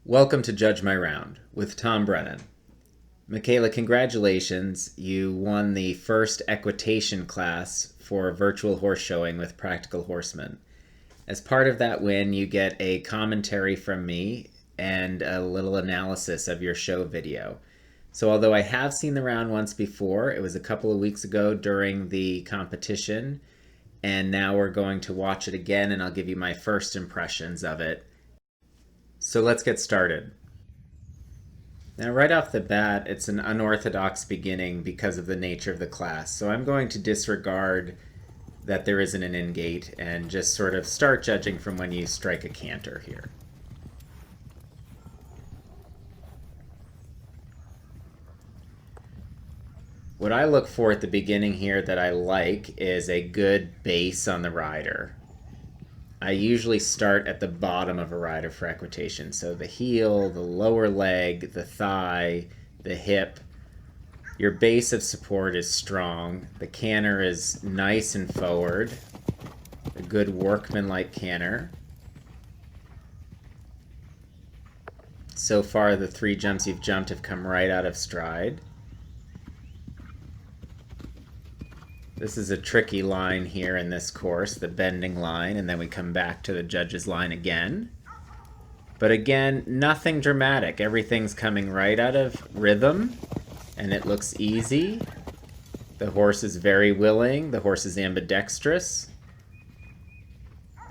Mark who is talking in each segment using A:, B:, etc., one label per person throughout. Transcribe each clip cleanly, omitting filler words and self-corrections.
A: Welcome to Judge My Round with Tom Brennan. Michaela, congratulations. You won the first equitation class for virtual horse showing with Practical Horseman. As part of that win, you get a commentary from me and a little analysis of your show video. So although I have seen the round once before, it was a couple of weeks ago during the competition, and now we're going to watch it again and I'll give you my first impressions of it. So let's get started. Now right off the bat, it's an unorthodox beginning because of the nature of the class. So I'm going to disregard that there isn't an in gait and just sort of start judging from when you strike a canter here. What I look for at the beginning here that I like is a good base on the rider. I usually start at the bottom of a rider for equitation. So the heel, the lower leg, the thigh, the hip. Your base of support is strong. The canter is nice and forward. A good workman-like canter. So far, the 3 jumps you've jumped have come right out of stride. This is a tricky line here in this course, the bending line, and then we come back to the judge's line again. But again, nothing dramatic. Everything's coming right out of rhythm, and it looks easy. The horse is very willing. The horse is ambidextrous.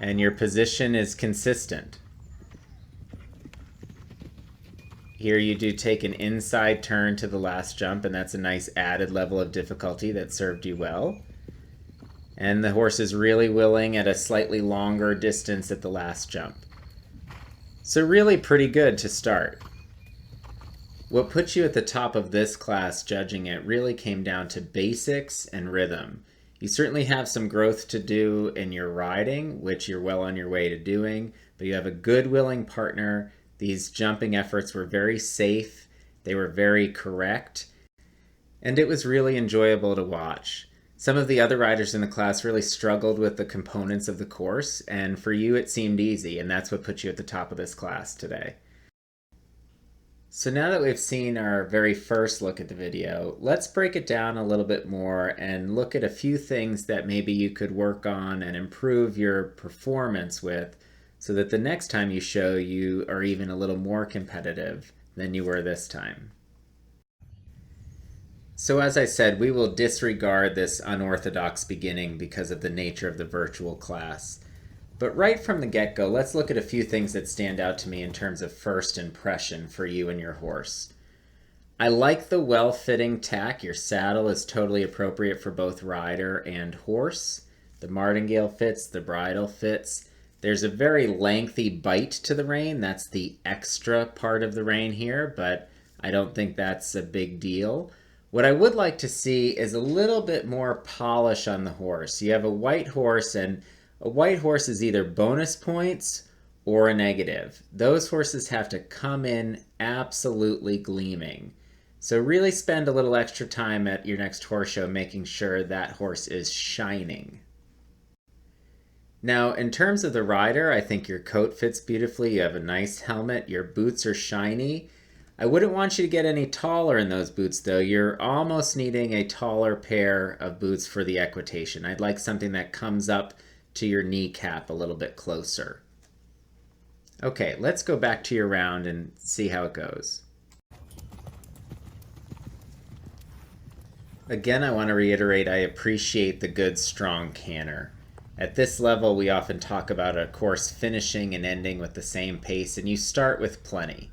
A: And your position is consistent. Here you do take an inside turn to the last jump, and that's a nice added level of difficulty that served you well. And the horse is really willing at a slightly longer distance at the last jump. So really pretty good to start. What puts you at the top of this class judging it really came down to basics and rhythm. You certainly have some growth to do in your riding, which you're well on your way to doing, but you have a good willing partner. These jumping efforts were very safe, they were very correct, and it was really enjoyable to watch. Some of the other riders in the class really struggled with the components of the course, and for you it seemed easy, and that's what put you at the top of this class today. So now that we've seen our very first look at the video, let's break it down a little bit more and look at a few things that maybe you could work on and improve your performance with, so that the next time you show, you are even a little more competitive than you were this time. So as I said, we will disregard this unorthodox beginning because of the nature of the virtual class. But right from the get-go, let's look at a few things that stand out to me in terms of first impression for you and your horse. I like the well-fitting tack. Your saddle is totally appropriate for both rider and horse. The martingale fits, the bridle fits. There's a very lengthy bite to the rein. That's the extra part of the rein here, but I don't think that's a big deal. What I would like to see is a little bit more polish on the horse. You have a white horse, and a white horse is either bonus points or a negative. Those horses have to come in absolutely gleaming. So really spend a little extra time at your next horse show making sure that horse is shining. Now, in terms of the rider, I think your coat fits beautifully. You have a nice helmet. Your boots are shiny. I wouldn't want you to get any taller in those boots, though. You're almost needing a taller pair of boots for the equitation. I'd like something that comes up to your kneecap a little bit closer. Okay, let's go back to your round and see how it goes. Again, I want to reiterate, I appreciate the good, strong canter. At this level, we often talk about a course finishing and ending with the same pace, and you start with plenty.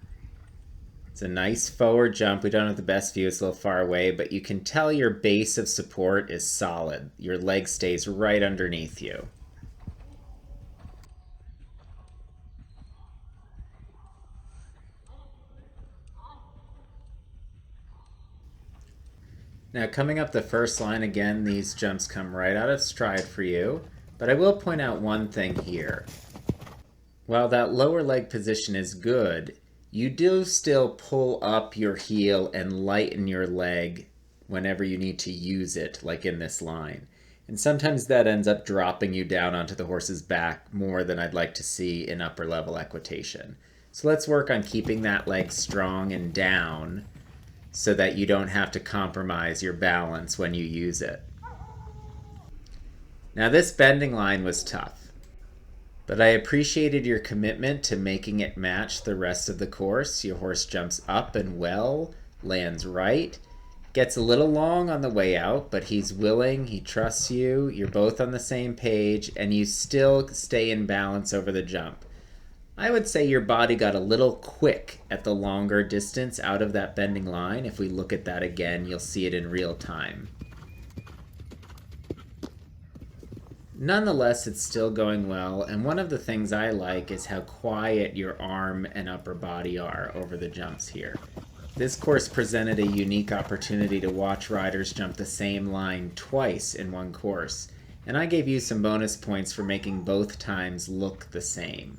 A: It's a nice forward jump. We don't have the best view, it's a little far away, but you can tell your base of support is solid. Your leg stays right underneath you. Now coming up the first line again, these jumps come right out of stride for you. But I will point out one thing here. While that lower leg position is good, you do still pull up your heel and lighten your leg whenever you need to use it, like in this line. And sometimes that ends up dropping you down onto the horse's back more than I'd like to see in upper level equitation. So let's work on keeping that leg strong and down so that you don't have to compromise your balance when you use it. Now this bending line was tough, but I appreciated your commitment to making it match the rest of the course. Your horse jumps up and well, lands right, gets a little long on the way out, but he's willing, he trusts you, you're both on the same page, and you still stay in balance over the jump. I would say your body got a little quick at the longer distance out of that bending line. If we look at that again, you'll see it in real time. Nonetheless, it's still going well, and one of the things I like is how quiet your arm and upper body are over the jumps here. This course presented a unique opportunity to watch riders jump the same line twice in one course, and I gave you some bonus points for making both times look the same.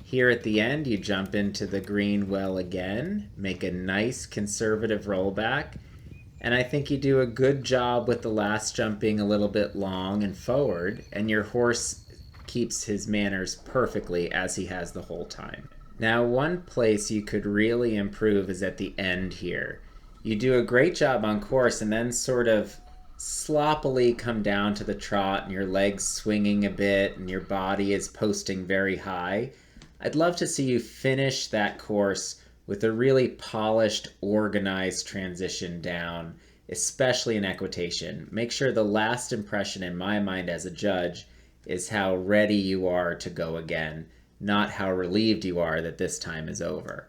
A: Here at the end, you jump into the green well again, make a nice conservative rollback, and I think you do a good job with the last jump being a little bit long and forward, and your horse keeps his manners perfectly as he has the whole time. Now, one place you could really improve is at the end here. You do a great job on course and then sort of sloppily come down to the trot and your legs swinging a bit and your body is posting very high. I'd love to see you finish that course with a really polished, organized transition down, especially in equitation. Make sure the last impression in my mind as a judge is how ready you are to go again, not how relieved you are that this time is over.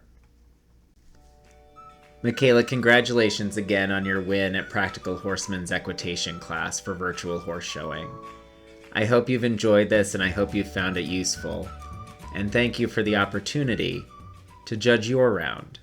A: Michaela, congratulations again on your win at Practical Horseman's equitation class for virtual horse showing. I hope you've enjoyed this and I hope you found it useful. And thank you for the opportunity to judge your round.